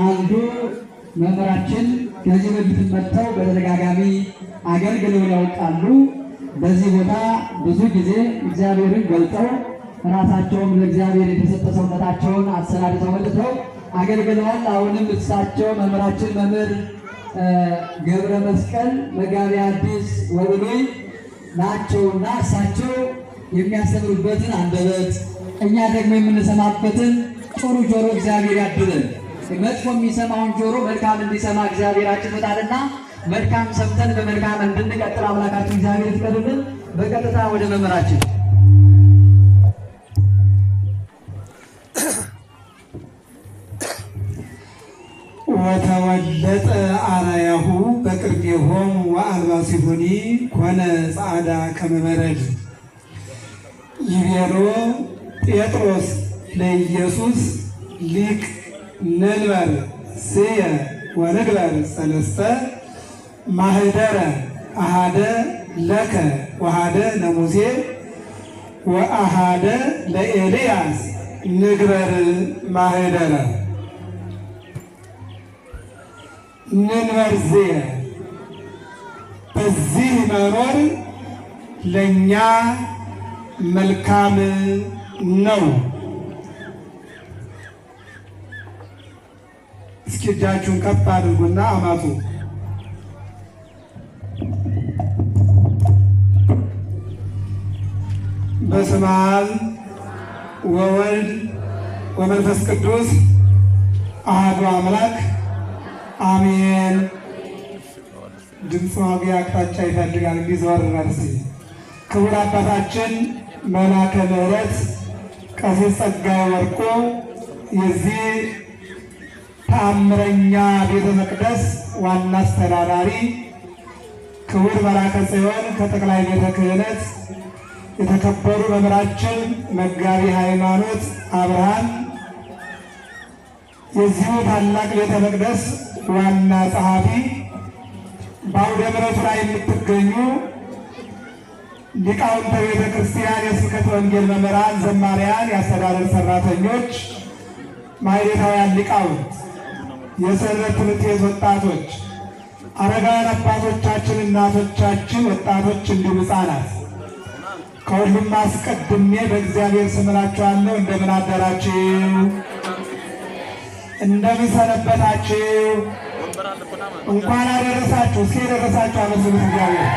አንዱ መምህራችን ከዚህ በፊት መጥተው በተደጋጋሚ አገልግለው ያውቃሉ። በዚህ ቦታ ብዙ ጊዜ እግዚአብሔርን ገልጠው ራሳቸውም ለእግዚአብሔር የተሰጠ ሰውነታቸውን አሰናድተው መጥተው አገልግለዋል። አሁንም እሳቸው መምህራችን መምህር ገብረ መስቀል መጋቢ ሐዲስ ወብሉይ ናቸውና እሳቸው የሚያስተምሩበትን አንደበት እኛ ደግሞ የምንሰማበትን ጥሩ ጆሮ እግዚአብሔር ያድለን። መጥፎ የሚሰማውን ጆሮ መልካም እንዲሰማ እግዚአብሔር አጭቶታልና መልካም ሰምተን በመልካም እንድንቀጥል አምላካችን እግዚአብሔር ይፍቀድልን። በቀጥታ ወደ መምህራችን ወተወለጠ አርአያሁ በቅድሜሆሙ ወአልባሲሁኒ ኮነ ጻዕዳ ከመ በረድ ይቤሎ ጴጥሮስ ለኢየሱስ ሊቅ ንንበር ስየ ወንግበር ሰለስተ ማህደረ አሃደ ለከ ወሃደ ለሙሴ ወአሃደ ለኤልያስ ንግበር ማህደረ ንንበር ስየ በዚህ መኖር ለእኛ መልካም ነው። እስኪ እጃችሁን ከፍ አድርጉና አማቱ። በስመ አብ ወወልድ ወመንፈስ ቅዱስ አሐዱ አምላክ አሜን። ድምፅ ማጉያ አቅጣጫ ይፈልጋል። እንዲዘወር መልስ ክቡር አባታችን መላከ ምሕረት ቀሲስ ጸጋዬ ወርቁ የዚህ ተአምረኛ ቤተ መቅደስ ዋና አስተዳዳሪ፣ ክቡር መላከ ጽዮን ከጠቅላይ ቤተ ክህነት የተከበሩ መምህራችን መጋቢ ሃይማኖት አብርሃም የዚሁ ታላቅ ቤተ መቅደስ ዋና ጸሐፊ፣ በአውደ ምሕረቱ ላይ የምትገኙ ሊቃውንተ ቤተ ክርስቲያን፣ የስብከተ ወንጌል መምህራን፣ ዘማሪያን፣ የአስተዳደር ሰራተኞች፣ ማኅሌታውያን ሊቃውንት፣ የሰንበት ትምህርት ቤት ወጣቶች፣ አረጋውያን አባቶቻችን፣ እናቶቻችን፣ ወጣቶች እንዲሁም ሕፃናት ከሁሉም አስቀድሜ በእግዚአብሔር ስም እላችኋለሁ እንደምን አደራችሁ? እንደምን ሰነበታችሁ? እንኳን አደረሳችሁ። እስኪ የደረሳችሁ አመስግኑት እግዚአብሔር።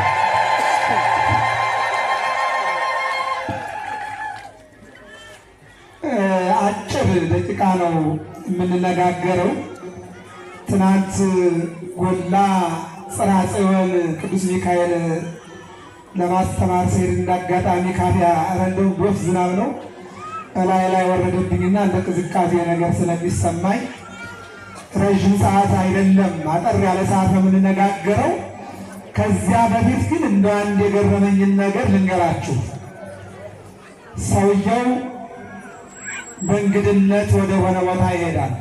አጭር ደቂቃ ነው የምንነጋገረው። ትናንት ጎላ ጽርሐ ጽዮን ቅዱስ ሚካኤል ለማስተማር ሲሄድ እንዳጋጣሚ ካፊያ ረንደው ጎፍ ዝናብ ነው ላይ ወረደብኝና እንደ ቅዝቃዜ ነገር ስለሚሰማኝ ረዥም ሰዓት አይደለም አጠር ያለ ሰዓት ነው የምንነጋገረው። ከዚያ በፊት ግን እንደ አንድ የገረመኝን ነገር ልንገራችሁ። ሰውየው በእንግድነት ወደ ሆነ ቦታ ይሄዳል።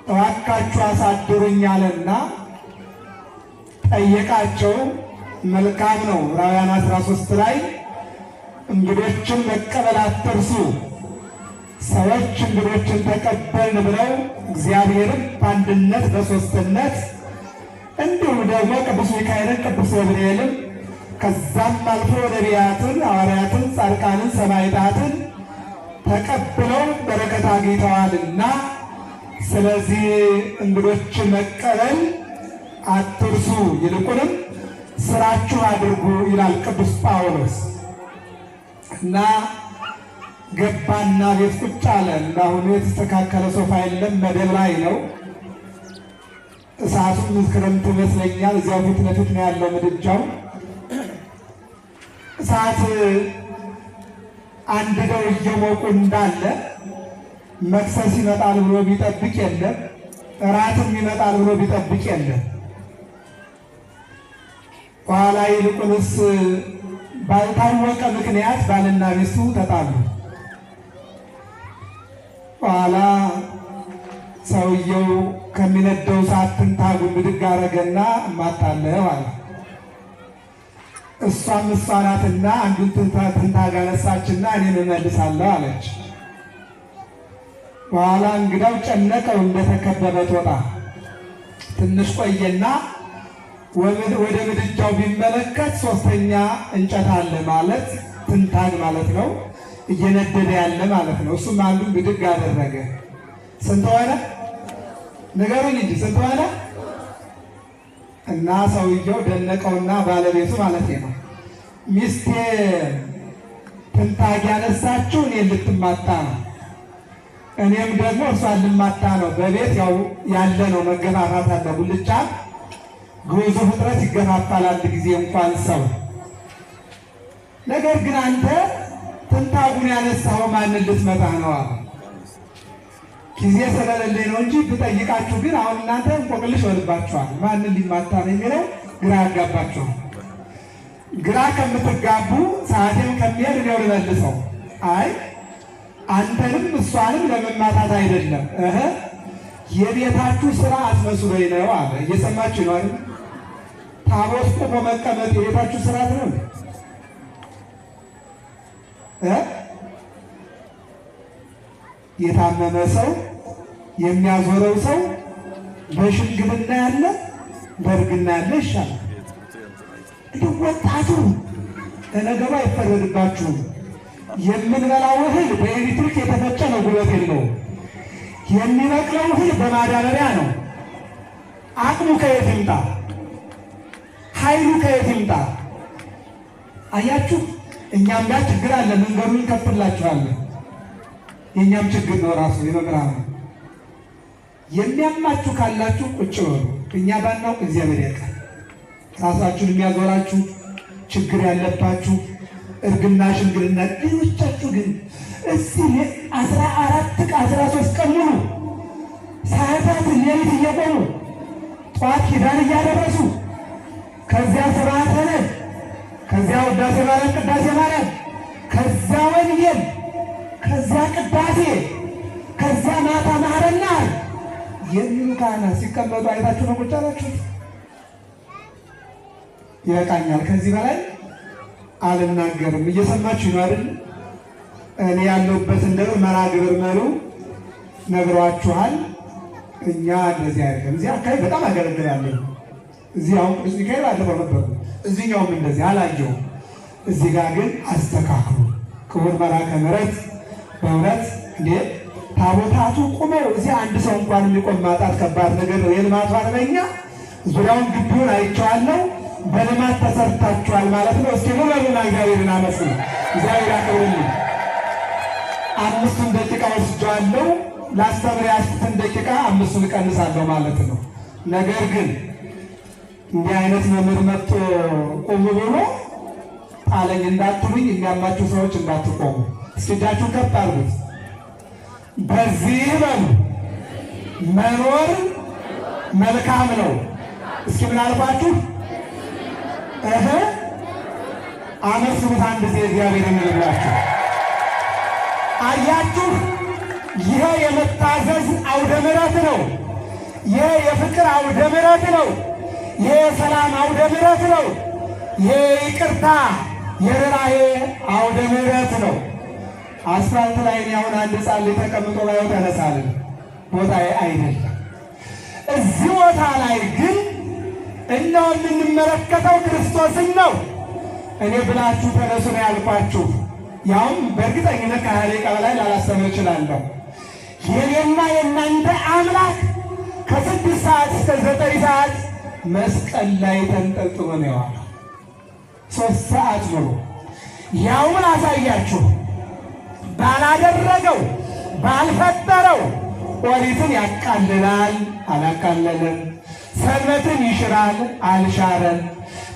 እባካችሁ አሳድሩኝ አለና ጠየቃቸው። መልካም ነው። ዕብራውያን 13 ላይ እንግዶችን መቀበል አትርሱ፣ ሰዎች እንግዶችን ተቀበልን ብለው እግዚአብሔርን በአንድነት በሦስትነት እንዲሁም ደግሞ ቅዱስ ሚካኤልን ቅዱስ ገብርኤልን ከዛም አልፎ ነቢያትን፣ ሐዋርያትን፣ ጻድቃንን፣ ሰማዕታትን ተቀብለው በረከት አግኝተዋልና ስለዚህ እንግዶችን መቀበል አትርሱ፣ ይልቁንም ስራችሁ አድርጉ ይላል ቅዱስ ጳውሎስ። እና ገባና ቤት ቁጭ አለ። እንዳሁኑ የተስተካከለ ሶፋ የለም፣ መደብ ላይ ነው። እሳቱም ክረምት ይመስለኛል። እዚያው ፊት ለፊት ነው ያለው ምድጃው። እሳት አንድደው እየሞቁ እንዳለ መክሰስ ይመጣል ብሎ ቢጠብቅ የለም፣ እራትም ይመጣል ብሎ ቢጠብቅ የለም። ኋላ ይልቁንስ ባልታወቀ ምክንያት ባልና ሚስቱ ተጣሉ። ኋላ ሰውየው ከሚነደው እሳት ትንታጉን ብድግ አረገና እማታለሁ አለ። እሷም እሷ ናትና አንዱን ትንታግ አነሳችና እኔን እመልሳለሁ አለች። በኋላ እንግዳው ጨነቀው እንደተከበበ ጦጣ። ትንሽ ቆየና ወደ ምድጃው ቢመለከት ሶስተኛ እንጨት አለ ማለት ትንታግ ማለት ነው። እየነደደ ያለ ማለት ነው። እሱም አንዱን ብድግ አደረገ። ስንት ሆነ? ንገሩኝ እንጂ ስንት ሆነ? እና ሰውየው ደነቀውና ባለቤቱ ማለት ነው ሚስቴ ትንታግ ያነሳችው እኔን ልትማታ ነው፣ እኔም ደግሞ እርሷን ልማታ ነው። በቤት ያው ያለ ነው መገፋፋት አለ። ጉልቻ ግዙ ፍጥረት ይገፋፋል አንድ ጊዜ እንኳን ሰው። ነገር ግን አንተ ትንታጉን ያነሳኸው ማንን ልትመታ ነው አለ። ጊዜ ስለሌለኝ ነው እንጂ ብጠይቃችሁ ግን አሁን እናንተ እንቆቅልሽ ወልባችኋል። ማንን ሊማታ ነው የሚለው ግራ ያጋባችኋል። ግራ ከምትጋቡ ሰዓቴም ከሚሄድ እኔው ልመልሰው። አይ አንተንም እሷንም ለመማታት አይደለም፣ የቤታችሁ ስራ አስመስሎኝ ነው አለ። እየሰማችሁ ነው አይደል? ታቦት ቆሞ መቀመጥ የቤታችሁ ስራ ነው። የታመመ ሰው የሚያዞረው ሰው በሽምግልና ያለ በእርግና ያለ ይሻላል። እንዲሁ ወጣቱ ለነገሩ አይፈረድባችሁም። የምንበላው እህል በኤሌክትሪክ የተፈጨ ነው፣ ጉልበት የለውም። የሚበቅለው እህል በማዳበሪያ ነው። አቅሙ ከየት ይምጣ? ኃይሉ ከየት ይምጣ? አያችሁ፣ እኛም ጋር ችግር አለ። መንገዱን እንከፍላችኋለን። የእኛም ችግር ነው ራሱ የመምህራን ነው። የሚያማችሁ ካላችሁ ቁጭ በሉ። እኛ ባናውቅ እግዚአብሔር ያውቃል። ራሳችሁን የሚያዞራችሁ ችግር ያለባችሁ እርግና ሽምግልና ሌሎቻችሁ ግን እዚህ 13 ቀን ሙሉ ሰዓታት ሌሊት እየቆሙ ጠዋት ኪዳን እያደረሱ ከዚያ ስብሐተ ነግህ፣ ከዚያ ውዳሴ ማርያም ቅዳሴ ማርያም፣ ከዚያ ወንጌል፣ ከዚያ ቅዳሴ፣ ከዚያ ማታ ማረና የሚሉ ካህናት ሲቀመጡ አይታችሁ ነው ቁጭ አላችሁት? ይበቃኛል። ከዚህ በላይ አልናገርም። እየሰማችሁ ነው አይደል? እኔ ያለሁበት እንደ መርሐ ግብር መሪው ነግሯችኋል። እኛ እንደዚህ አይደለም። እዚህ አካባቢ በጣም አገለግላለሁ። እዚህ አሁን ቅዱስ ሚካኤል አለፈው ነበር። እዚህኛውም እንደዚህ አላየሁም። እዚህ ጋር ግን አስተካክሉ። ክቡር መልአከ ምሕረት በእውነት እንዴ ታቦታቱ ቁመው እዚህ አንድ ሰው እንኳን የሚቆም ማጣት ከባድ ነገር ነው። የልማቱ አርበኛ ዙሪያውን ግቢውን አይቼዋለሁ። በልማት ተሰርታችኋል ማለት ነው። እስኪ ሙሉና እግዚአብሔርን አመስግኑ። እግዚአብሔር ያክብርልኝ። 5 ደቂቃ ወስጃለሁ። ላስተምር ያስኩትን ደቂቃ 5 እቀንሳለሁ ማለት ነው። ነገር ግን እንዲህ አይነት መምህር መጥቶ ቆም ብሎ ጣለኝ እንዳትሉኝ፣ የሚያማችሁ ሰዎች እንዳትቆሙ። እስኪ እጃችሁን ከፍ አድርጉት። በዚህ በሉ መኖር መልካም ነው። እስኪ ምን አልኳችሁ? አመስግኑት አንድ ጊዜ እግዚአብሔርን ይብላችሁ። አያችሁ፣ ይሄ የመታዘዝ አውደ ምሕረት ነው። ይሄ የፍቅር አውደ ምሕረት ነው። ይሄ የሰላም አውደ ምሕረት ነው። ይሄ ይቅርታ የርኅራኄ አውደ ምሕረት ነው። አስፋልት ላይ አሁን አንድ ሕፃን ላይ ተቀምጦ ባየው ተነሳልን ቦታ አይደለም። እዚህ ቦታ ላይ ግን እነሆ የምንመለከተው ክርስቶስን ነው። እኔ ብላችሁ ተነሱ ነው ያልኳችሁ። ያውም በእርግጠኝነት ከ20 ደቂቃ በላይ ላላስተምር እችላለሁ። የኔና የእናንተ አምላክ ከ6 ሰዓት እስከ 9 ሰዓት መስቀል ላይ ተንጠልጥሎ ነው የዋለው። 3 ሰዓት ሙሉ ያውን አሳያችሁ። ባላደረገው ባልፈጠረው ኦሪትን ያቃልላል፣ አላቃለለም። ሰንበትን ይሽራል፣ አልሻረም።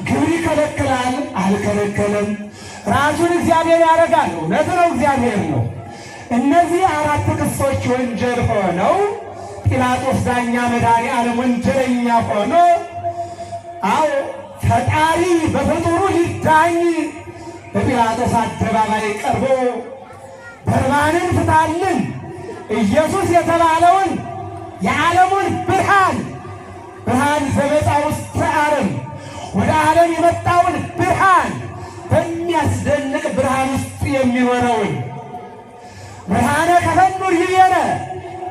ግብር ይከለክላል፣ አልከለከለም። ራሱን እግዚአብሔር ያደርጋል። እውነት ነው፣ እግዚአብሔር ነው። እነዚህ 4 ክሶች ወንጀል ሆነው ጲላጦስ ዳኛ መድኃኔዓለም ወንጀለኛ ሆኖ አዎ ፈጣሪ በፍጡሩ ሊዳኝ በጲላጦስ አደባባይ ቀርቦ በርባንን ፍታልን፣ ኢየሱስ የተባለውን የዓለሙን ብርሃን ዘመፃ ውስጥ ዓለም ወደ ዓለም የመጣውን ብርሃን በሚያስደንቅ ብርሃን ውስጥ የሚኖረውን ብርሃነ ከፈኑር ይቤነ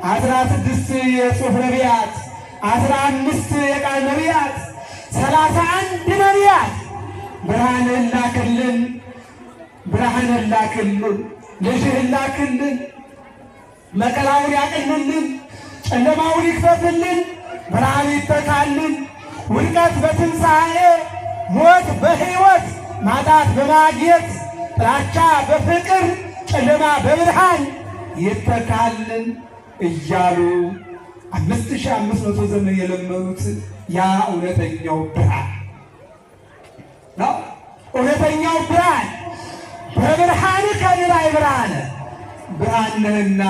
16 የጽሑፍ ነቢያት፣ 15 የቃል ነቢያት፣ 31 ነቢያት ብርሃንን ላክልን፣ ብርሃንን ላክልን፣ ልጅህን ላክልን፣ መከራውን ያቅልልን፣ ጨለማውን ይክፈትልን፣ ብርሃን ይተካልን፣ ውድቀት በትንሣኤ፣ ሞት በሕይወት፣ ማጣት በማግኘት፣ ጥላቻ በፍቅር፣ ጨለማ በብርሃን ይተካልን እያሉ 5500 ዘመን የለመኑት ያ እውነተኛው ብርሃን ነው። እውነተኛው ብርሃን በብርሃን ከላይ ብርሃን ብርሃን ነህና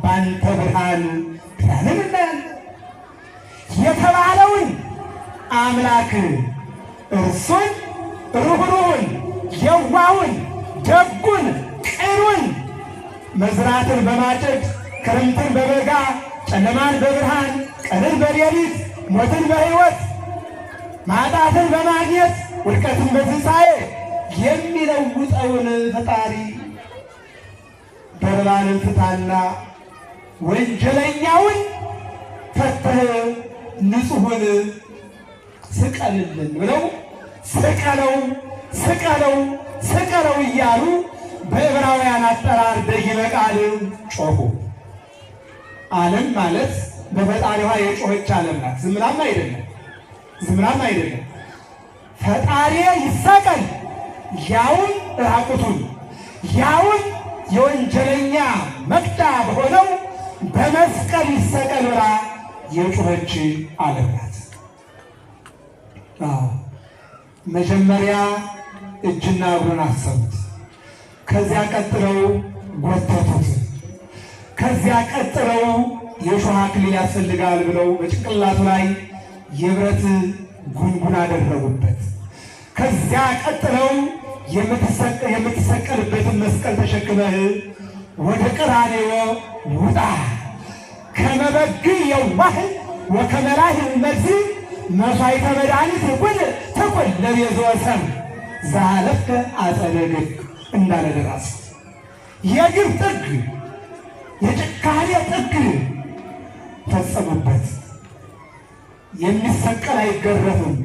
ባንተ ብርሃን ብርሃንን እናያለን የተባለውን አምላክ እርሱን ሩህሩህን፣ የዋሁን፣ ደጉን፣ ቅኑን መዝራትን በማጨድ ክረምትን በበጋ ጨለማን በብርሃን ቀንን በሌሊት ሞትን በሕይወት ማጣትን በማግኘት ውድቀትን በትንሣኤ የሚለውጠውን ፈጣሪ በርባንን ፍታና ወንጀለኛውን ፈተህ ንጹሑን ስቀልልን ብለው ስቀለው ስቀለው ስቀለው እያሉ በዕብራውያን አጠራር ደጊመ ቃል ጮኹ። ዓለም ማለት በፈጣሪዋ የጮኸች ዓለም ናት። ዝምራም አይደለም፣ ዝምራም አይደለም። ፈጣሪ ይሰቀል፣ ያውን ራቁቱን፣ ያውን የወንጀለኛ መቅጫ በሆነው በመስቀል ይሰቀል ብላ የጮኸች ዓለም ናት። መጀመሪያ እጅና እግሩን አሰሩት። ከዚያ ቀጥለው ጎተቱት። ከዚያ ቀጥለው የእሾህ አክሊል ያስፈልጋል ብለው በጭንቅላቱ ላይ የብረት ጉንጉን አደረጉበት። ከዚያ ቀጥለው የምትሰቀልበትን መስቀል ተሸክመህ ወደ ቀራንዮ ውጣ፣ ከመ በግዕ የዋህ ወከመ ላህም መዝህ መሥዋዕተ መድኃኒት ትኩን ለቤዛ ወሰብእ ዘኀለፍከ አጸደ ግፍ እንዳለ ደራሲ የግፍ ጥግ የጭካኔ ጥግ ፈጸሙበት። የሚሰቀል አይገረፍም፣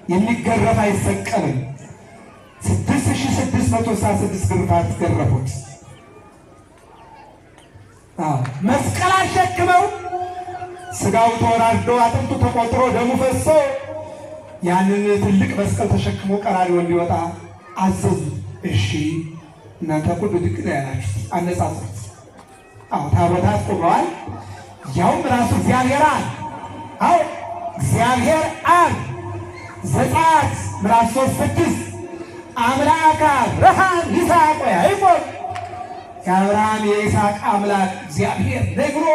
የሚገረፍ አይሰቀልም። 6666 ግርፋት ገረፉት። መስቀል አሸክመው ስጋው ተወራርዶ አጥንቱ ተቆጥሮ ደሙ ፈሶ ያንን ትልቅ መስቀል ተሸክሞ ቀራንዮ እንዲወጣ አዘዙ። እሺ እናንተ እኮ ብድግ ነው ያላችሁ፣ አነጻጽሩት። ታቦታት ቆመዋል። ያውም ራሱ እግዚአብሔር አብ እግዚአብሔር አብ ዘጸአት ምዕራፍ 3:6 አምላከ አብርሃም ይስሐቅ ወያዕቆብ የአብርሃም የይስሐቅ አምላክ እግዚአብሔር ነግሮ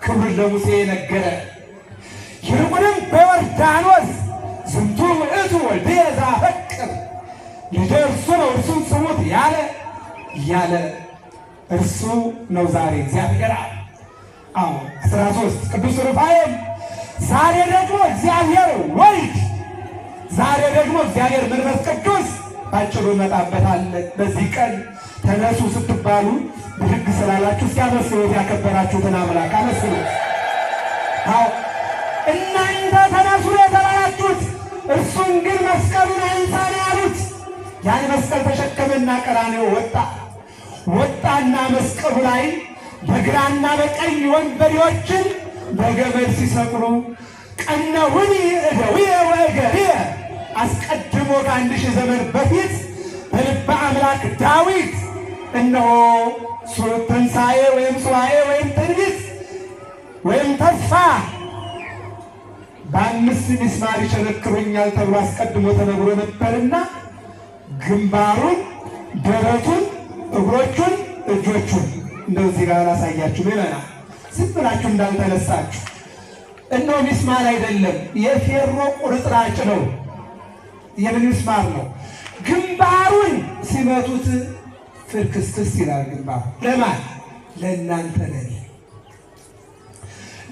ክብር ለሙሴ ነገረ። ይልቁንም በዮርዳኖስ ዝንቱ ውእቱ ወልድየ ዘአፈቅር ልጄ እርሱ ነው እርሱን ስሙት ያለ እርሱ ነው ዛሬ እግዚአብሔር አብ። 13 ቅዱስ ሩፋኤል ዛሬ ደግሞ እግዚአብሔር ወልድ፣ ዛሬ ደግሞ እግዚአብሔር መንፈስ ቅዱስ ባጭሩ እንመጣበታለን። በዚህ ቀን ተነሱ ስትባሉ ብድግ ስላላችሁ እስኪያመስሉት ያከበራችሁትን አምላክ አመስሉት። እናንተ ተነሱ የተባላችሁት እርሱን ግን መስቀሉን አንሳ ነው ያሉት። ያን መስቀል ተሸከመና ቀራንዮ ወጣና መስቀሉ ላይ በግራና በቀኝ ወንበዴዎችን በገመድ ሲሰቅሉ ቀነሁኒ እደዊየ ወእገሪየ አስቀድሞ ከ1000 ዘመን በፊት በልበ አምላክ ዳዊት እነሆ ትንሣኤ ወይም ሱባዔ ወይም ትንቢት ወይም ተስፋ በ5 ሚስማር ይቸነክሩኛል ተብሎ አስቀድሞ ተነግሮ ነበርና ግንባሩን፣ ደረቱን፣ እግሮቹን፣ እጆቹን እንደዚህ ጋር አሳያችሁ። ሌላ ዝም ብላችሁ እንዳልተነሳችሁ እነሆ ሚስማር አይደለም፣ የፌሮ ቁርጥራጭ ነው። የምን ሚስማር ነው? ግንባሩን ሲመቱት ፍርክስክስ ይላል ግንባሩ። ለማን? ለእናንተ ለኔ።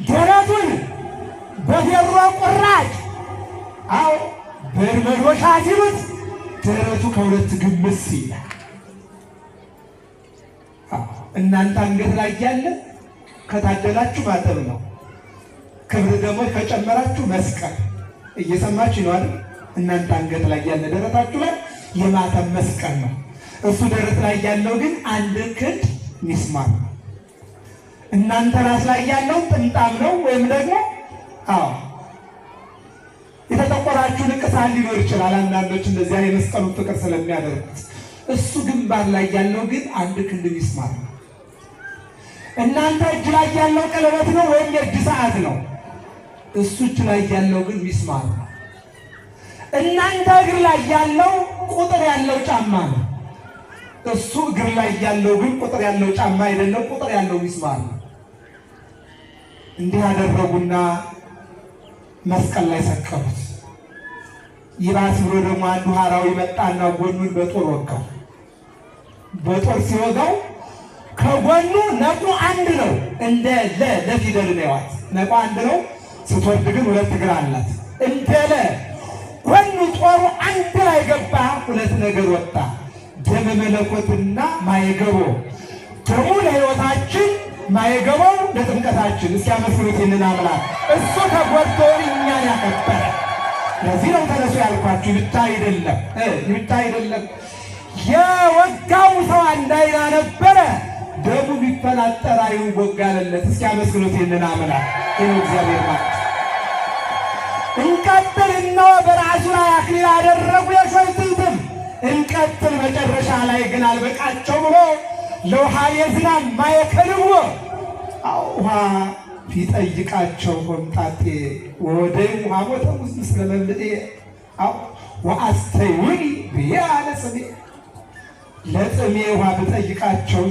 ደረቱን በፌሮ ቁራጭ በመዶሻ ሲሉት ደረቱ ከሁለት ግምስ ይላል። እናንተ አንገት ላይ ያለ ከታደላችሁ ማተብ ነው። ክብር ደግሞ ከጨመራችሁ መስቀል። እየሰማችሁ ነው አይደል? እናንተ አንገት ላይ ያለ ደረታችሁ ላይ የማተብ መስቀል ነው። እሱ ደረት ላይ ያለው ግን አንድ ክንድ ሚስማር ነው። እናንተ ራስ ላይ ያለው ጥምጣም ነው። ወይም ደግሞ የተጠቆራችሁ ንቅሳት ሊኖር ይችላል። አንዳንዶች እንደዚያ የመስቀሉን ፍቅር ስለሚያደርጉት፣ እሱ ግንባር ላይ ያለው ግን አንድ ክንድ ሚስማር ነው። እናንተ እጅ ላይ ያለው ቀለበት ነው ወይም የእጅ ሰዓት ነው። እሱ እጅ ላይ ያለው ግን ሚስማር ነው። እናንተ እግር ላይ ያለው ቁጥር ያለው ጫማ ነው። እሱ እግር ላይ ያለው ግን ቁጥር ያለው ጫማ አይደለም፣ ቁጥር ያለው ሚስማር ነው። እንዲህ አደረጉና መስቀል ላይ ሰቀሉት። ይባስ ብሎ ደግሞ አንዱ ሐራዊ መጣና ጎኑን በጦር ወጋው። በጦር ሲወጋው ከጎኑ ነቁ አንድ ነው። እንደ ለፊደል ነው ያዋት። ነቁ አንድ ነው። ስትወርድ ግን ሁለት እግር አላት። እንደ ጎኑ ጦሩ አንድ ላይ ገባ። ሁለት ነገር ወጣ። ደመ መለኮትና ማየገቦ። ደሙ ለሕይወታችን፣ ማየገቦው ለጥምቀታችን። እስኪ አመስግኑት ይህንን አምላክ። እሱ ተጎድቶ እኛን ያከበረ። ለዚህ ነው ተነሱ ያልኳችሁ። ብቻ አይደለም ብቻ አይደለም። የወጋው ሰው አንድ አይና ነበረ። ደሙ ቢፈናጠር አይኑ ወጋለለት። እስኪ አመስግኑት ይህንን አምላክ። ይኸው እግዚአብሔር ማለት እንቀጥል። እነሆ በራሱ ላይ አክሊል አደረጉ የሾይትልትም። እንቀጥል። መጨረሻ ላይ ግን አልበቃቸው ብሎ ለውሃ የዝናብ ማየከልዎ ውሃ ፊጠይቃቸው ሆምጣጤ ወደ ውሃ ሞተ ውስጥ ስለመልጤ ወአስተይውኒ ብዬ አለ ጽሜ። ለጽሜ ውሃ ብጠይቃቸው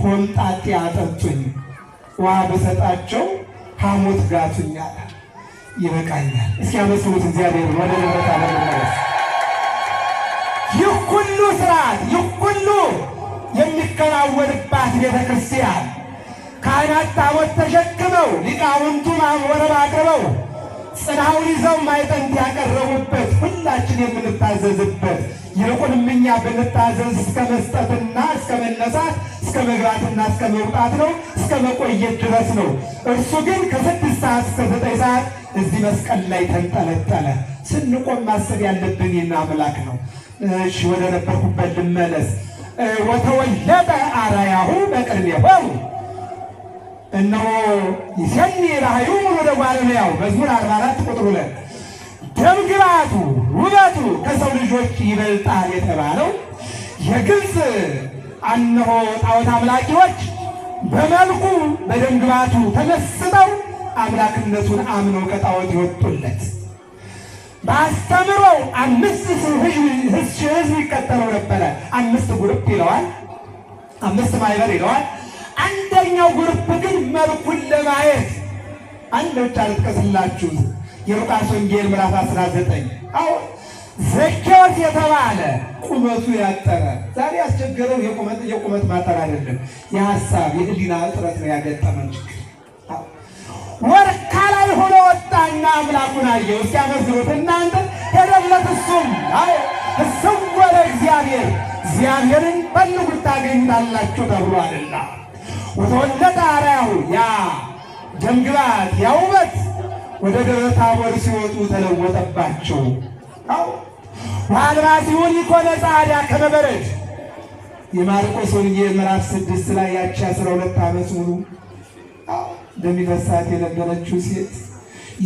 ሆምጣጤ አጠጡኝ፣ ውሃ ብሰጣቸው ሐሞት ጋቱኝ አለ። ይበቃኛል። እስኪ አመስግኑት እግዚአብሔር። ወደ ንብረት አለመመለስ ይህ ሁሉ ስርዓት ይህ ሁሉ የሚከናወንባት ቤተ ክርስቲያን ካህናት ታቦት ተሸክመው ሊቃውንቱ ወረብ አቅርበው ጽናውን ይዘው ማዕጠንት ያቀረቡበት ሁላችን የምንታዘዝበት ይልቁንም እኛ ብንታዘዝ እስከ መስጠትና እስከ መነሳት እስከ መግባትና እስከ መውጣት ነው፣ እስከ መቆየት ድረስ ነው። እርሱ ግን ከ6 ሰዓት እስከ 9 ሰዓት እዚህ መስቀል ላይ ተንጠለጠለ። ስንቆም ማሰብ ያለብን ይህን አምላክ ነው። እሺ ወደ ነበርኩበት ልመለስ። ወተወለጠ አርአያሁ በቅድሜሆሙ እነሆ ይሰኒ ራእዩ ወደ ባለሙያው መዝሙር 44 ቁጥር 2 ደምግባቱ ውበቱ ከሰው ልጆች ይበልጣል የተባለው የግብፅ እነሆ ጣዖት አምላኪዎች በመልኩ በደምግባቱ ተመስጠው አምላክነቱን አምነው ከጣዖት ይወጡለት። በአስተምሮው 5,000 ሕዝብ ይከተለው ነበረ። 5 ግሩፕ ይለዋል፣ 5 ማህበር ይለዋል። አንደኛው ግሩፕ ግን መልኩን ለማየት አንድ ብቻ ልጥቀስላችሁ። የሉቃስ ወንጌል ምዕራፍ 19 ዘኬዎስ የተባለ ቁመቱ ያጠረ፣ ዛሬ ያስቸገረው የቁመት ማጠር አይደለም፣ የሀሳብ የህሊና እጥረት ነው ያገጠመን ችግር። ወርካ ላይ ሆኖ ወጣና አምላኩን አየው። እስኪ አመስግኑት እናንተ ሄደለት። እሱም ወደ እግዚአብሔርን ፈልጉት ታገኙታላችሁ ተብሏልና ወተወለጠ አርአያሁ ያ ደምግባት ያ ውበት ወደ ደብረ ታቦር ሲወጡ ተለወጠባቸው። ወአልባሲሁን ይኮነ ጻዕዳ ከመ በረድ። የማርቆስ ወንጌል ምዕራፍ 6 ላይ ያቺ 12 ዓመት ሙሉ እንደሚፈሳት የነበረችው ሴት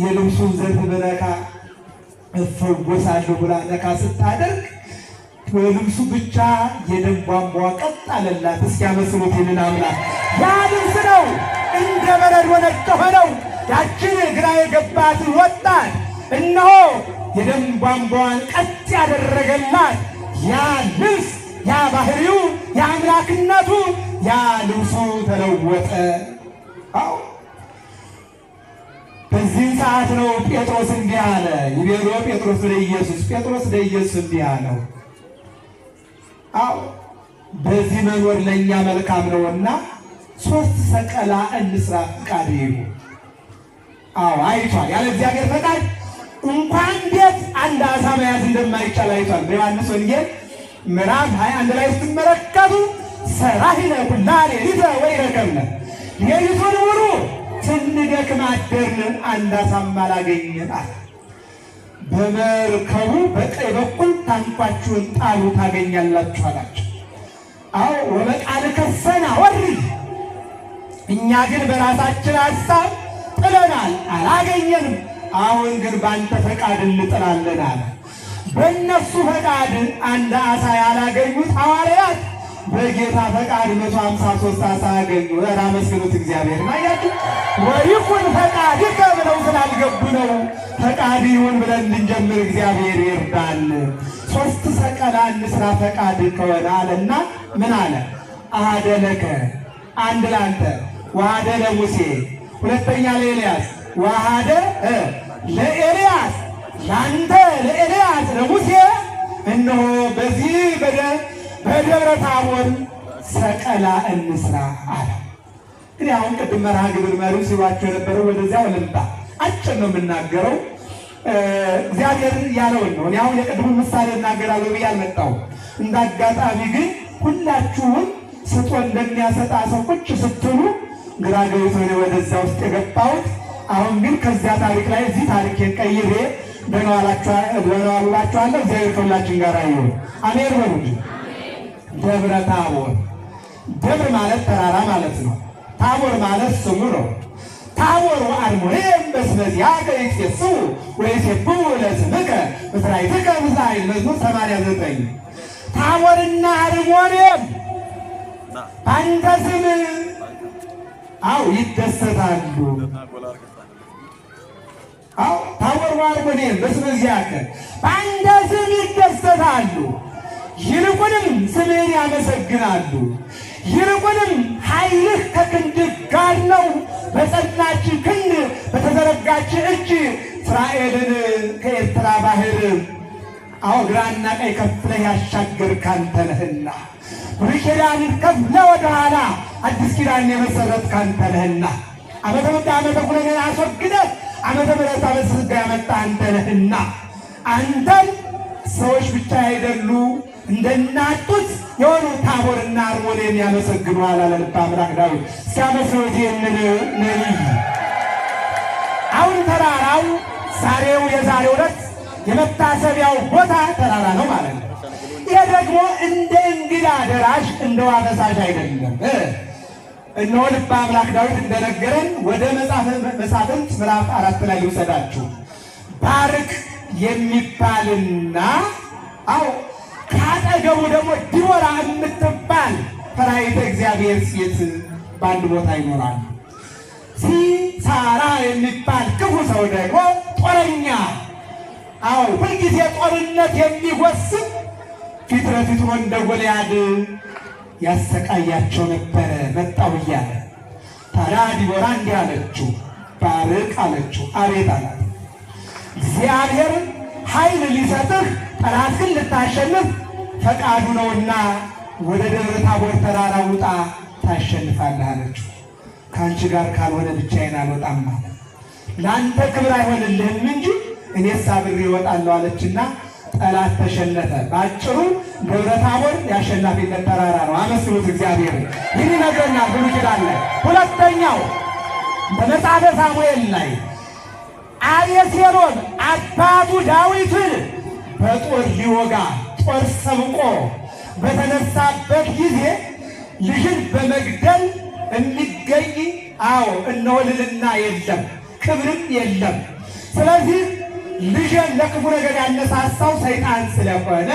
የልብሱን ዘርፍ በነካ እፈወሳለሁ ብላ ነካ ስታደርግ በልብሱ ብቻ የደም ቧንቧ ቀጥ አለላት። እስኪ አመስግኑት ይህንን አምላክ። ያ ልብስ ነው እንደ በረዶ ነጭ ሆነው ያችን ግራ የገባትን ወጣት እነሆ የደም ቧንቧን ቀጥ ያደረገላት ያ ልብስ፣ ያ ባህሪው፣ ያ አምላክነቱ፣ ያ ልብሱ ተለወጠ። በዚህም ሰዓት ነው ጴጥሮስ እንዲህ አለ። ይቤሎ ጴጥሮስ ለኢየሱስ ጴጥሮስ ለኢየሱስ እንዲህ አለው፣ በዚህ መኖር ለእኛ መልካም ነውና 3 ሰቀላ እንስራ ፈቃድ ይሁን። አይቷል። ያለ እግዚአብሔር ፈቃድ እንኳን ቤት አንድ አሳ መያዝ እንደማይቻል አይቷል። በዮሐንስ ወንጌል ምዕራፍ 21 ላይ ስትመለከቱ ሰራሂነ ኩላ ሌሊተ ወኢረከብነ፣ ሌሊቱን ሙሉ ስንደክም አደርን፣ አንድ ዓሣም አላገኘን አለ። በመርከቡ በቀኝ በኩል ታንኳችሁን ጣሉ ታገኛላችሁ አላቸው። አዎ ወበቃልከ ሰናወርድ፣ እኛ ግን በራሳችን ሐሳብ ጥለናል አላገኘንም። አሁን ግን በአንተ ፈቃድ እንጥላለን አለ። በእነሱ ፈቃድ አንድ ዓሣ ያላገኙት ሐዋርያት በጌታ ፈቃድ 153 ዓሣ አገኙ። አመስግኑት እግዚአብሔር። አያችሁ፣ ወይኩን ፈቃድከ ብለው ስላልገቡ ነው። ፈቃድ ይሁን ብለን እንድንጀምር እግዚአብሔር ይርዳል። 3 ሰቀላ እንስራ ፈቃድ ከሆነ አለና ምን አለ? አሐደ ለከ፣ አንድ ላንተ፣ ወአሐደ ለሙሴ፣ ሁለተኛ ለኤልያስ፣ ወአሐደ ለኤልያስ፣ ላንተ ለኤልያስ ለሙሴ እነሆ በዚህ በደብረ ታቦር ሰቀላ እንስራ አለ። እንግዲህ አሁን ቅድም መርሃ ግብር መሪው ሲሏቸው የነበረው ወደዚያው ልምጣ። አጭር ነው የምናገረው፣ እግዚአብሔር ያለውን ነው። እኔ አሁን የቅድሙን ምሳሌ እናገራለሁ ብዬ አልመጣሁም። እንደ አጋጣሚ ግን ሁላችሁም ስጦ እንደሚያሰጣ ሰው ቁጭ ስትሉ ግራ ገብቶኝ ወደዛ ውስጥ የገባሁት። አሁን ግን ከዚያ ታሪክ ላይ እዚህ ታሪኬን ቀይሬ ደህና ዋላችኋለሁ። እግዚአብሔር ከሁላችን ጋር ይሁን። አሜን በሉ። ደብረ ታቦር፣ ደብር ማለት ተራራ ማለት ነው። ታቦር ማለት ስሙ ነው። ታቦር ወአርሞንዔም በስመ ዚአከ ይትፌስሑ ወይሴብሑ ለስምከ በሥራይትከ ምስለ ኃይል፣ መዝሙር 89። ታቦርና አርሞንዔም በአንተ ስም ይደሰታሉ። ታቦር ወአርሞንዔም በስመ ዚአከ በአንተ ስም ይደሰታሉ። ይልቁንም ስምህን ያመሰግናሉ። ይልቁንም ኃይልህ ከክንድህ ጋር ነው። በጸናች ክንድ በተዘረጋች እጅ እስራኤልን ከኤርትራ ባህር ግራና ቀኝ ከፍለህ ያሻገርክ አንተ ነህና፣ ብሉይ ኪዳንን ከፍለህ ወደኋላ አዲስ ኪዳን የመሰረትክ አንተ ነህና፣ ዓመተ ምሕረት ዓመተ ኩነኔን አስወግደህ ዓመተ ምሕረት ዓመተ ሥጋ ያመጣህ አንተ ነህና፣ አንተን ሰዎች ብቻ አይደሉ እንደናጡት የሆኑ ታቦርና አርሞንዔም ያመሰግኑሃል አለ ልበ አምላክ ዳዊት። ሲያመሰግኑት ይህንን ነቢይ አሁን ተራራው ዛሬው የዛሬው ዕለት የመታሰቢያው ቦታ ተራራ ነው ማለት ነው። ይሄ ደግሞ እንደ እንግዳ ደራሽ እንደ ውሃ ፈሳሽ አይደለም። እነሆ ልበ አምላክ ዳዊት እንደነገረን ወደ መሳፍንት ምዕራፍ 4 ላይ ልውሰዳችሁ። ባርቅ የሚባልና ካጠገቡ ደግሞ ዲቦራ የምትባል ፈራይተ እግዚአብሔር ሴት በአንድ ቦታ ይኖራሉ። ሲሳራ የሚባል ክፉ ሰው ደግሞ ጦረኛ፣ ሁልጊዜ ጦርነት የሚጎስም ፊት ለፊት እንደ ጎልያድ ያሰቃያቸው ነበረ። መጣው እያለ ታዲያ ዲቦራ እንዲህ አለችው፣ ባርቅ አለችው። አቤት አላት። እግዚአብሔር ኃይል ሊሰጥህ ጠላትህን ልታሸንፍ ፈቃዱ ነውና ወደ ደብረ ታቦር ተራራ ውጣ ታሸንፋለህ አለችው። ከአንቺ ጋር ካልሆነ ብቻዬን አልወጣም አለ። ለአንተ ክብር አይሆንልህም እንጂ እኔስ አብሬ እወጣለሁ አለችና ጠላት ተሸነፈ። በአጭሩ ደብረ ታቦር የአሸናፊነት ተራራ ነው። አመስግኑት እግዚአብሔር። ይህ ይነግረናል ብሉይ ኪዳን ላይ። ሁለተኛው በመጽሐፈ ሳሙኤል ላይ አቤሴሎም አባቱ ዳዊትን በጦር ሊወጋ ጦር ሰብቆ በተነሳበት ጊዜ ልጅን በመግደል የሚገኝ እነሆ ልዕልና የለም፣ ክብርም የለም። ስለዚህ ልጅን ለክፉ ነገር ያነሳሳው ሰይጣን ስለሆነ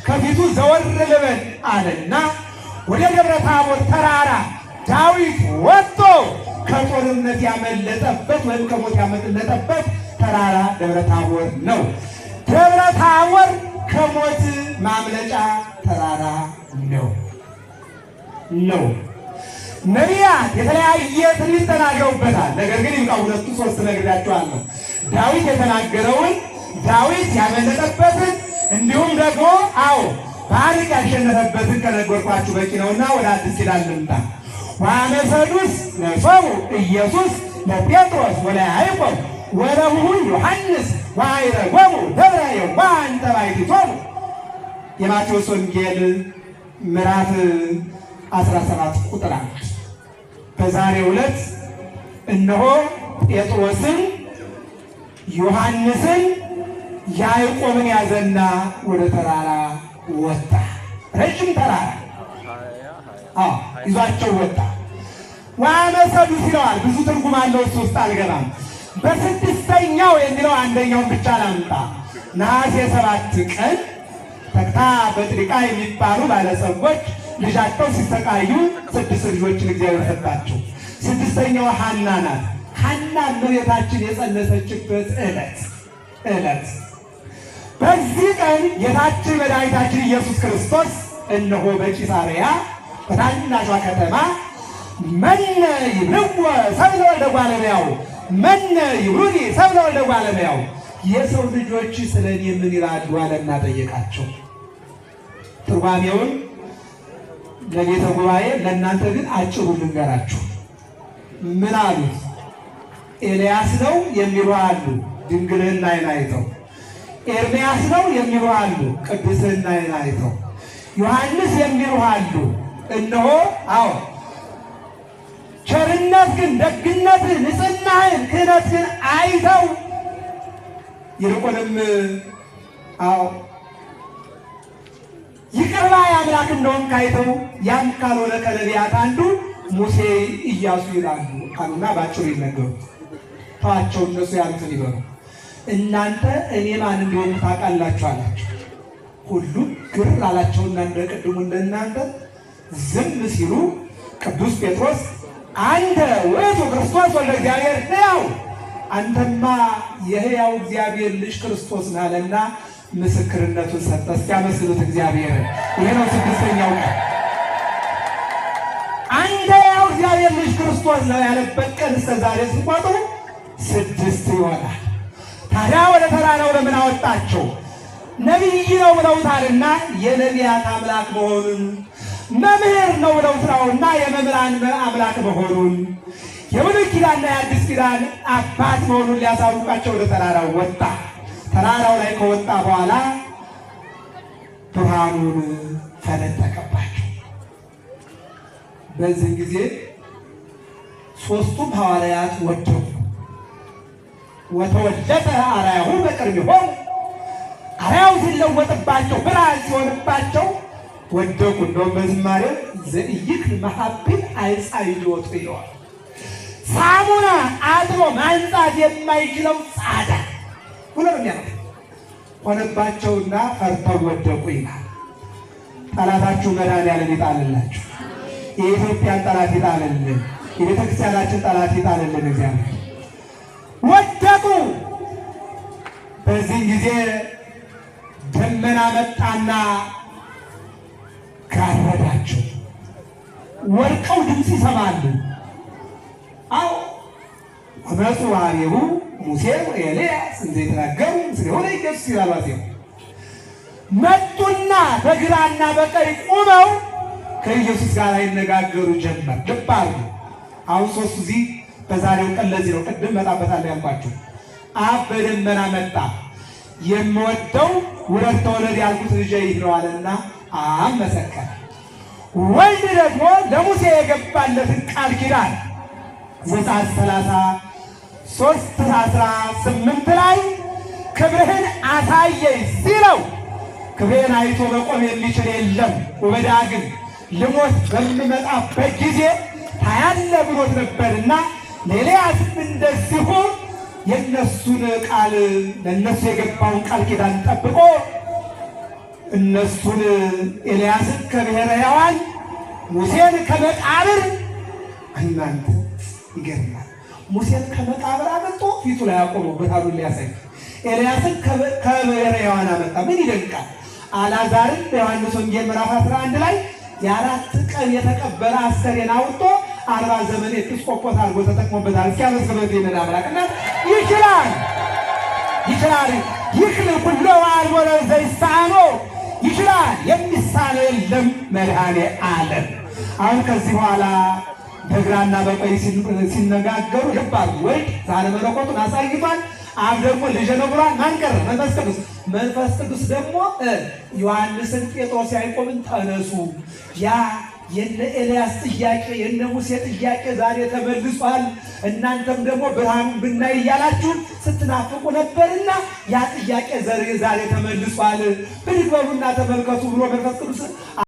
ከፊቱ ዘወር ልበል አለና ወደ ደብረ ታቦር ተራራ ዳዊት ወጥቶ ከጦርነት ያመለጠበት ወይም ከሞት ያመለጠበት ተራራ ደብረ ታቦር ነው። ደብረ ታቦር ከሞት ማምለጫ ተራራ ነው። ነቢያት የተለያየ ትንቢት ተናግረውበታል። ነገር ግን ይብቃ፣ 2-3 ነግሬያችኋለሁ። ዳዊት የተናገረውን፣ ዳዊት ያመለጠበትን፣ እንዲሁም ደግሞ ባርቅ ያሸነፈበትን ከነገርኳችሁ በቂ ነውና ወደ አዲስ ኪዳን ልምጣ። ወአመሰዱስ ነሶሙ ኢየሱስ ለጴጥሮስ ወለያዕቆብ ወለቡሁ ዮሐንስ ወአይረጎሙ ደብረ የዋህ ባሕቲቶሙ። የማቴዎስ ወንጌል ምዕራፍ 17 ቁጥር 1። በዛሬው ዕለት እነሆ ጴጥሮስን ዮሐንስን ያዕቆብን ያዘና ወደ ተራራ ወጣ። ረጅም ተራራ ይዟቸው ወጣ። ዋመሰዱ ይለዋል። ብዙ ትርጉም አለው፣ እሱ ውስጥ አልገባም። በስድስተኛው የሚለው አንደኛውን ብቻ ላምጣ። ነሐሴ 7 ቀን ተክታ በጥሪቃ የሚባሉ ባለጸጎች ልጃቸው ሲሰቃዩ 6 ልጆችን እግዚአብሔር ሰጣቸው። ስድስተኛው ሐና ናት። ሐና እመቤታችን የጸነሰችበት ዕለት በዚህ ቀን ጌታችን መድኃኒታችን ኢየሱስ ክርስቶስ እነሆ በቂሳርያ በታናሿ ከተማ መነ ይብልዎ ሰብለ ወልደ እጓለ እመሕያው መነ ይብሉኒ ሰብለ ወልደ እጓለ እመሕያው የሰው ልጆች ስለ እኔ ምን ይላሉ አለና ጠየቃቸው። ትርጓሜውን ለቤተ ጉባኤ ለእናንተ ግን አጭሩ ልንገራችሁ። ምን አሉት? ኤልያስ ነው የሚሉ አሉ፣ ድንግልናዬን አይተው። ኤርምያስ ነው የሚሉ አሉ፣ ቅድስናዬን አይተው። ዮሐንስ የሚሉ አሉ። እነሆ አዎ ቸርነት ግን ደግነትን፣ ንጽሕናህን፣ ክህነትን አይተው ይልቁንም አዎ ይቅር ባይ አምላክ እንደሆንክ አይተው ያም ካልሆነ ከነቢያት አንዱ ሙሴ ኢያሱ ይላሉ አሉና ባጭሩ ይነገሩ። ተዋቸው፣ እነሱ ያሉትን ይበሉ። እናንተ እኔ ማን እንደሆነ ታውቃላችሁ አላቸው። ሁሉም ግር አላቸውና እንደ ቅድሙ እንደናንተ ዝም ሲሉ ቅዱስ ጴጥሮስ አንተ ውእቱ ክርስቶስ ወልደ እግዚአብሔር ሕያው፣ አንተማ የሕያው እግዚአብሔር ልጅ ክርስቶስ ነህ አለና ምስክርነቱን ሰጠ። እስኪያመስሉት እግዚአብሔር። ይሄ ነው ስድስተኛው ቀን። አንተ ሕያው እግዚአብሔር ልጅ ክርስቶስ ነው ያለበት ቀን እስከ ዛሬ ሲቆጥሩ 6 ይሆናል። ታዲያ ወደ ተራራው ለምን አወጣቸው? ነቢይ ነው ብለውታልና የነቢያት አምላክ መሆኑን፣ መምህር ነው ብለውታልና የመምህራን አምላክ መሆኑን፣ የብሉይ ኪዳንና የአዲስ ኪዳን አባት መሆኑን ሊያሳውቃቸው ወደ ተራራው ወጣ። ተራራው ላይ ከወጣ በኋላ ብርሃኑን ፈነጠቀባቸው። በዚህ ጊዜ 3ቱም ሐዋርያት ወደቁ። ወተወለጠ አርአያሁ በቅድሚሆሙ፣ አርአያው ሲለወጥባቸው ብርሃን ሲሆንባቸው ወደቁ። እንደውም በዝማሬው ዘኢይክል መሐብን አይጻይሎቱ ይለዋል። ሳሙና አጥቦ ማንጻት የማይችለው ጻዳ ሁሉም ያለው ሆነባቸውና ፈርተው ወደቁ ይላል። ጠላታችሁ መድኃኒዓለም ይጣልላችሁ። የኢትዮጵያን ጠላት ይጣልልን። የቤተክርስቲያናችን ጠላት ይጣልልን። እግዚአብሔር ወደቁ። በዚህ ጊዜ ደመና መጣና ጋረዳቸው። ወድቀው ድምፅ ይሰማሉ። አዎ ወመፁ ኀቤሁ ሙሴ ወኤልያስ እንዘ ይትናገሩ ምስሌሁ ለኢየሱስ ይላል። መጡና በግራና በቀኝ ቆመው ከኢየሱስ ጋር ይነጋገሩ ጀመር። ልብ አድርጉ። አሁን 3 እዚህ በዛሬው ቀን ለዚህ ነው ቅድም መጣበታለሁ ያልኳችሁ። አብ በደመና መጣ። የምወደው ውረድ ተወለድ ያልኩት ልጄ ይህ ነው አለና አብ መሰከረ። ወልድ ደግሞ ለሙሴ የገባለትን ቃል ኪዳን ዘጸአት 33:18 ላይ ክብርህን አሳየኝ ሲለው ክብርህን አይቶ መቆም የሚችል የለም፣ ወበዳግም ልሞት በምመጣበት ጊዜ ታያለህ ብሎት ነበርና ለኤልያስም እንደዚሁ የእነሱን ቃል ለእነሱ የገባውን ቃል ኪዳን ጠብቆ እነሱን ኤልያስን ከብሔረ ሕያዋን ሙሴን ከመቃብር እናንተ ይገርማል። ሙሴን ከመቃብር አመጣ ፊቱ ላይ አቆመው በታሉን ሊያሳይ። ኤልያስን ከብሔረ ሕያዋን አመጣ። ምን ይደንቃል! አልዓዛርን በዮሐንስ ወንጌል ምዕራፍ 11 ላይ የ4 ቀን የተቀበረ አስከሬን አውጥቶ 40 ዘመን ኤጲስቆጶስ አድርጎ ተጠቅሞበታል። እስኪያመስገበት ይመን አምላክና ይችላል ይክል ኩሎ አልቦ ዘይሳኖ ይችላል፣ የሚሳነው የለም መድኃኔዓለም። አሁን ከዚህ በኋላ በግራና በቀኝ ሲነጋገሩ ልባል ወልድ ዛለ መለኮቱን አሳይቷል። አብ ደግሞ ልጄ ነው ብሏል። ማን ቀረ? መንፈስ ቅዱስ። መንፈስ ቅዱስ ደግሞ ዮሐንስን፣ ጴጥሮስ፣ ያዕቆብን ተነሱ፣ ያ የነ ኤልያስ ጥያቄ የነ ሙሴ ጥያቄ ዛሬ ተመልሷል። እናንተም ደግሞ ብርሃን ብናይ እያላችሁ ስትናፍቁ ነበርና ያ ጥያቄ ዛሬ ተመልሷል። ብድግ በሉና ተመልከቱ ብሎ መንፈስ ቅዱስ